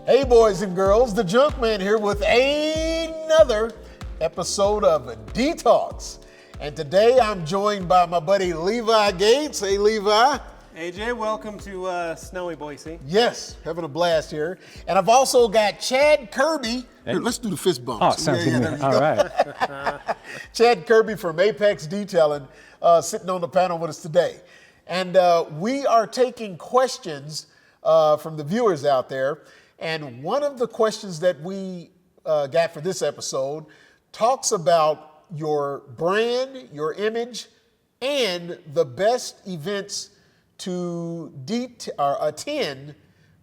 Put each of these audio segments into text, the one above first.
Hey boys and girls, the Junkman here with another episode of DETALKS. And today I'm joined by my buddy Levi Gates. Hey Levi. AJ, welcome to snowy Boise. Yes, having a blast here. And I've also got Chad Kirby. Here, let's do the fist bumps. Oh, sounds good to me. All right. Chad Kirby from Apex Detailing sitting on the panel with us today. And we are taking questions from the viewers out there. And one of the questions that we got for this episode talks about your brand, your image, and the best events to attend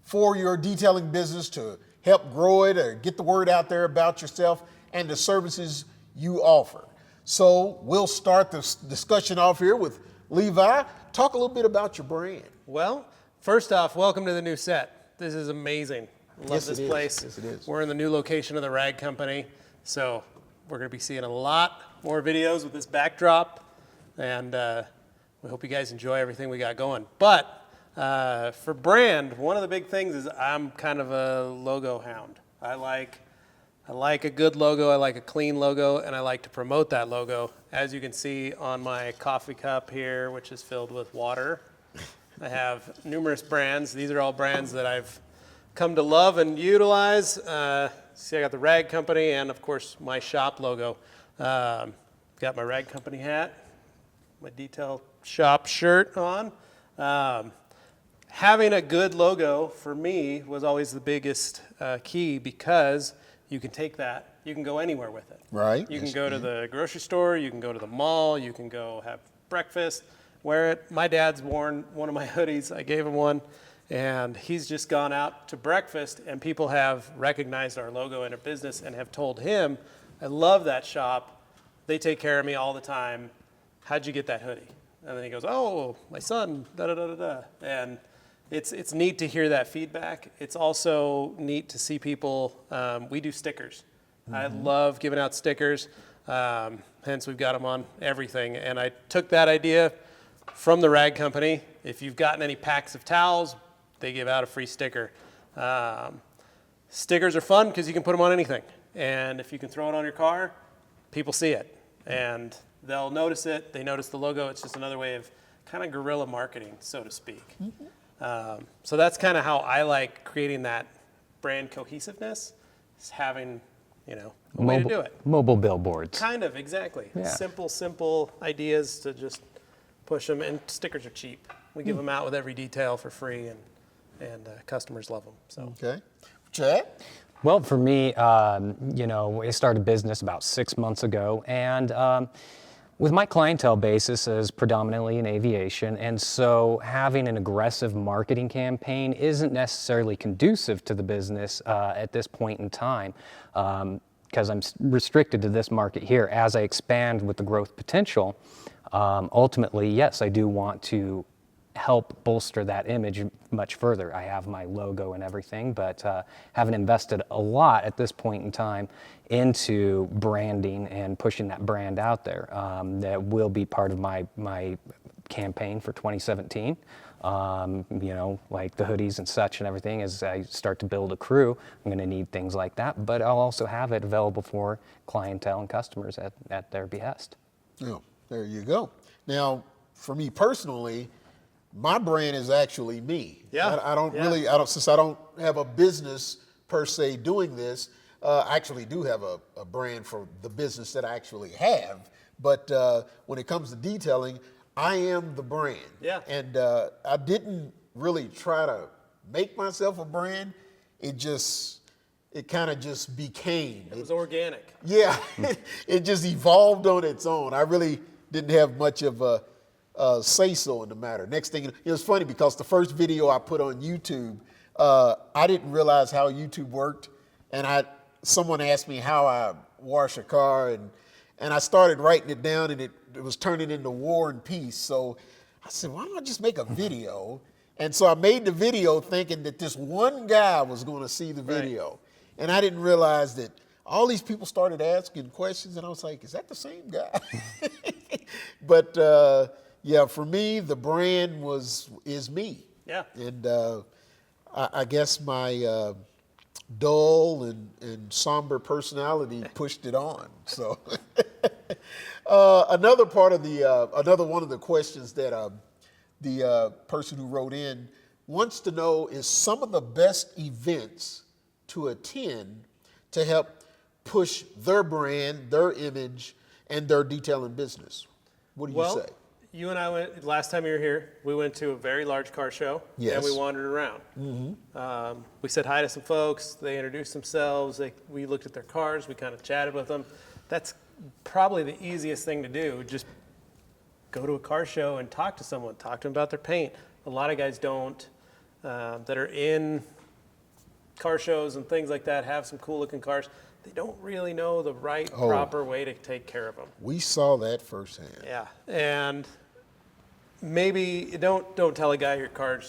for your detailing business to help grow it or get the word out there about yourself and the services you offer. So we'll start this discussion off here with Levi. Talk a little bit about your brand. Well, first off, welcome to the new set. This is amazing. Love this place. Yes, it is. We're in the new location of the rag company, so we're going to be seeing a lot more videos with this backdrop, and we hope you guys enjoy everything we got going. But for brand, one of the big things is I'm kind of a logo hound. I like a good logo, I like a clean logo, and I like to promote that logo. As you can see on my coffee cup here, which is filled with water, I have numerous brands. These are all brands that I've come to love and utilize. See, I got the rag company and, of course, my shop logo. Got my rag company hat, my detail shop shirt on. Having a good logo for me was always the biggest key, because you can take that, you can go anywhere with it. Right. You can go to the grocery store, you can go to the mall, you can go have breakfast, wear it. My dad's worn one of my hoodies, I gave him one, and he's just gone out to breakfast, and people have recognized our logo in a business and have told him, I love that shop, they take care of me all the time, how'd you get that hoodie? And then he goes, oh, my son, da-da-da-da-da. And it's neat to hear that feedback. It's also neat to see people, we do stickers. Mm-hmm. I love giving out stickers, hence we've got them on everything. And I took that idea from the rag company. If you've gotten any packs of towels, they give out a free sticker. Stickers are fun because you can put them on anything. And if you can throw it on your car, people see it. And they'll notice it. They notice the logo. It's just another way of kind of guerrilla marketing, so to speak. Mm-hmm. So that's kind of how I like creating that brand cohesiveness, is having, a way to do it. Mobile billboards. Kind of, exactly. Yeah. Simple ideas to just push them. And stickers are cheap. We give them out with every detail for free, and customers love them. So. Okay. Chad? Well, for me, I started a business about 6 months ago, and with my clientele basis is predominantly in aviation, and so having an aggressive marketing campaign isn't necessarily conducive to the business at this point in time, because I'm restricted to this market here. As I expand with the growth potential, ultimately, yes, I do want to help bolster that image much further. I have my logo and everything, but haven't invested a lot at this point in time into branding and pushing that brand out there. That will be part of my campaign for 2017. Like the hoodies and such and everything. As I start to build a crew, I'm going to need things like that, but I'll also have it available for clientele and customers at their behest. Oh, there you go. Now, for me personally, my brand is actually me. Yeah. Since I don't have a business per se doing this, I actually do have a brand for the business that I actually have. But when it comes to detailing, I am the brand. Yeah. And I didn't really try to make myself a brand. It kind of just became. It was organic. Yeah. It just evolved on its own. I really didn't have much of a say-so in the matter. Next thing, it was funny because the first video I put on YouTube, I didn't realize how YouTube worked, and someone asked me how I wash a car, and I started writing it down, and it was turning into War and Peace. So I said, why don't I just make a video? And so I made the video thinking that this one guy was going to see the video, right. And I didn't realize that all these people started asking questions, and I was like, is that the same guy? But yeah, for me, the brand is me. Yeah. And I guess my dull and somber personality pushed it on. So another part of another one of the questions that the person who wrote in wants to know is some of the best events to attend to help push their brand, their image, and their detailing business. What do you say? You and I went, last time you were here, we went to a very large car show. Yes. And we wandered around. Mm-hmm. We said hi to some folks. They introduced themselves. We looked at their cars. We kind of chatted with them. That's probably the easiest thing to do. Just go to a car show and talk to someone. Talk to them about their paint. A lot of guys don't, that are in car shows and things like that, have some cool looking cars. They don't really know the right, proper way to take care of them. We saw that firsthand. Yeah, and maybe don't tell a guy your car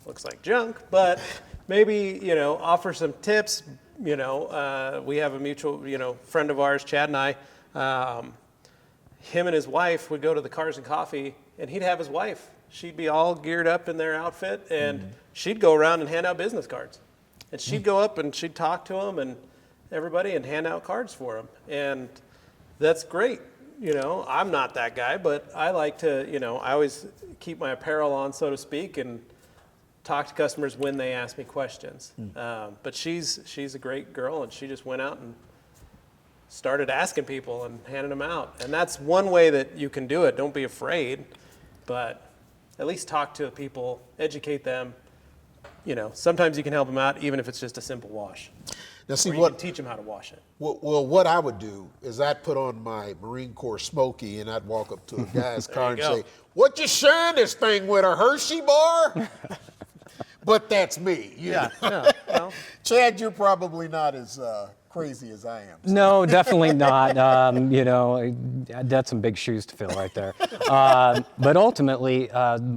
looks like junk, but maybe offer some tips. We have a mutual friend of ours, Chad and I. Him and his wife would go to the Cars and Coffee, and he'd have his wife. She'd be all geared up in their outfit, and she'd go around and hand out business cards. And she'd go up and she'd talk to them and everybody and hand out cards for them. And that's great. I'm not that guy, but I like to, I always keep my apparel on, so to speak, and talk to customers when they ask me questions. But she's a great girl, and she just went out and started asking people and handing them out. And that's one way that you can do it. Don't be afraid, but at least talk to people, educate them. Sometimes you can help them out, even if it's just a simple wash. Now, see, or you can teach them how to wash it. Well, what I would do is I'd put on my Marine Corps smoky and I'd walk up to a guy's car and say, "What you sharing this thing with, a Hershey bar?" But that's me. Yeah. Well, Chad, you're probably not as crazy as I am. No, definitely not. That's some big shoes to fill right there. But ultimately,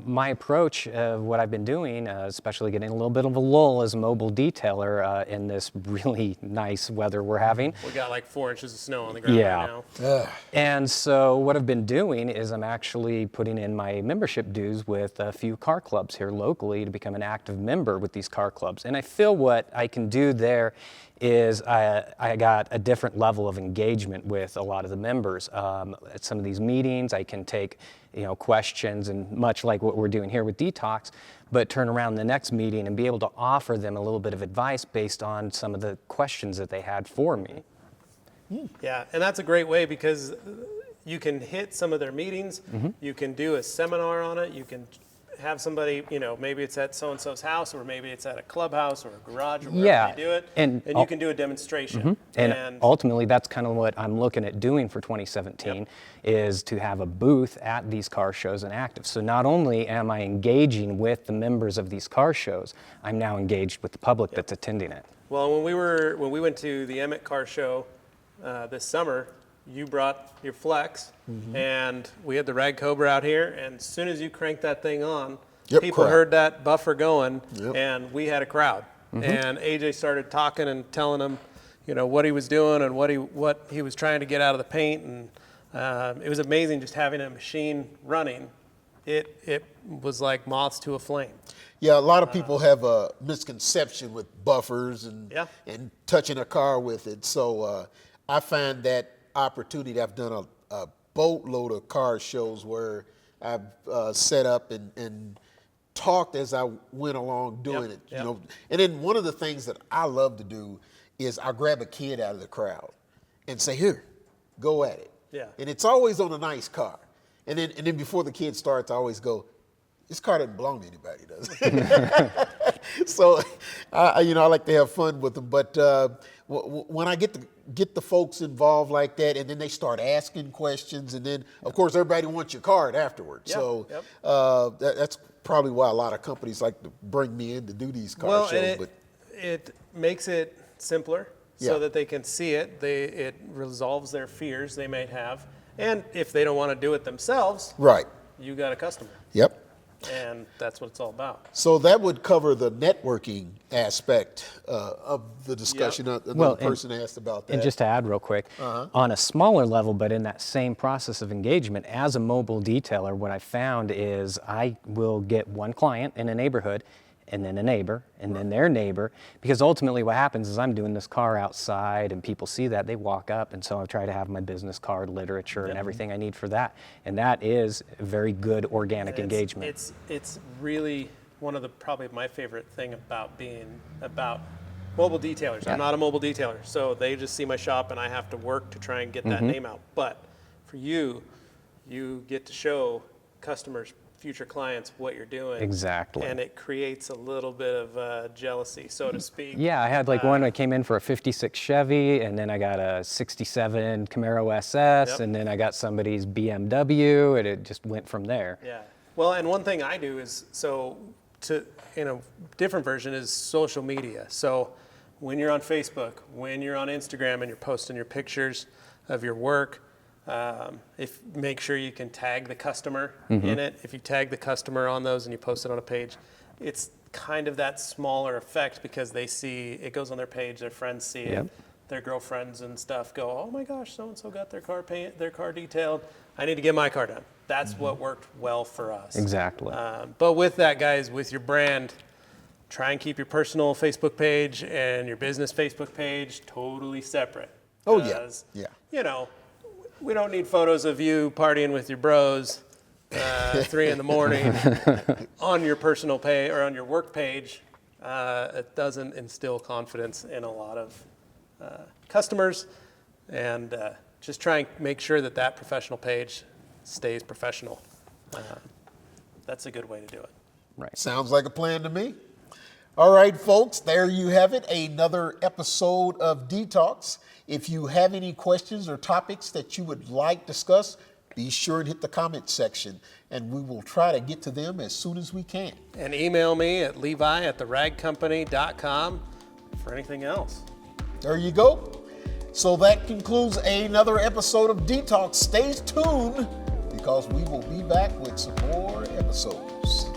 my approach of what I've been doing, especially getting a little bit of a lull as a mobile detailer in this really nice weather we're having. We got like 4 inches of snow on the ground right now. And so what I've been doing is I'm actually putting in my membership dues with a few car clubs here locally to become an active member with these car clubs. And I feel what I can do there is I got a different level of engagement with a lot of the members. At some of these meetings, I can take questions, and much like what we're doing here with Detox, but turn around the next meeting and be able to offer them a little bit of advice based on some of the questions that they had for me. Yeah, and that's a great way because you can hit some of their meetings. You can do a seminar on it. You can have somebody, maybe it's at so-and-so's house, or maybe it's at a clubhouse or a garage, or wherever they do it, and you can do a demonstration. And ultimately, that's kind of what I'm looking at doing for 2017, is to have a booth at these car shows and active. So not only am I engaging with the members of these car shows, I'm now engaged with the public that's attending it. Well, when we went to the Emmett car show this summer, you brought your Flex, and we had the Rag Cobra out here, and as soon as you cranked that thing on, people heard that buffer going, and we had a crowd. And AJ started talking and telling them, what he was doing and what he was trying to get out of the paint, and it was amazing just having a machine running. It was like moths to a flame. Yeah, a lot of people have a misconception with buffers and touching a car with it. So I find that opportunity. I've done a boatload of car shows where I've set up and talked as I went along doing it. And then one of the things that I love to do is I grab a kid out of the crowd and say, "Here, go at it." Yeah. And it's always on a nice car. And then before the kid starts, I always go, "This car doesn't belong to anybody, does it?" So, I like to have fun with them. But when I get the folks involved like that, and then they start asking questions, and then, of course, everybody wants your card afterwards. So that's probably why a lot of companies like to bring me in to do these car shows. And it makes it simpler so that they can see it. It resolves their fears they might have. And if they don't want to do it themselves, you got a customer. Yep. And that's what it's all about. So that would cover the networking aspect of the discussion. Another person asked about that. And just to add real quick, on a smaller level, but in that same process of engagement, as a mobile detailer, what I found is I will get one client in a neighborhood, and then a neighbor, and then their neighbor, because ultimately what happens is I'm doing this car outside and people see that, they walk up, and so I try to have my business card, literature, and everything I need for that. And that is a very good organic engagement. It's really one of the, probably my favorite thing about mobile detailers. Yeah. I'm not a mobile detailer, so they just see my shop and I have to work to try and get that name out. But for you get to show customers, future clients, what you're doing. Exactly. And it creates a little bit of jealousy, so to speak. Yeah, I had like one that came in for a 56 Chevy, and then I got a 67 Camaro SS, and then I got somebody's BMW, and it just went from there. Yeah. Well, and one thing I do is, in a different version is social media. So when you're on Facebook, when you're on Instagram and you're posting your pictures of your work, make sure you can tag the customer in it. If you tag the customer on those and you post it on a page, it's kind of that smaller effect because they see, it goes on their page, their friends see it, their girlfriends and stuff go, oh my gosh, so-and-so got their car detailed. I need to get my car done. That's what worked well for us. Exactly. But with that, guys, with your brand, try and keep your personal Facebook page and your business Facebook page totally separate. Oh, yeah. You know, we don't need photos of you partying with your bros 3 a.m. on your personal page or on your work page. It doesn't instill confidence in a lot of customers. And just try and make sure that professional page stays professional. That's a good way to do it. Right. Sounds like a plan to me. All right, folks, there you have it, another episode of DETALKS. If you have any questions or topics that you would like discussed, be sure and hit the comment section, and we will try to get to them as soon as we can. And email me at levi@theragcompany.com for anything else. There you go. So that concludes another episode of DETALKS. Stay tuned because we will be back with some more episodes.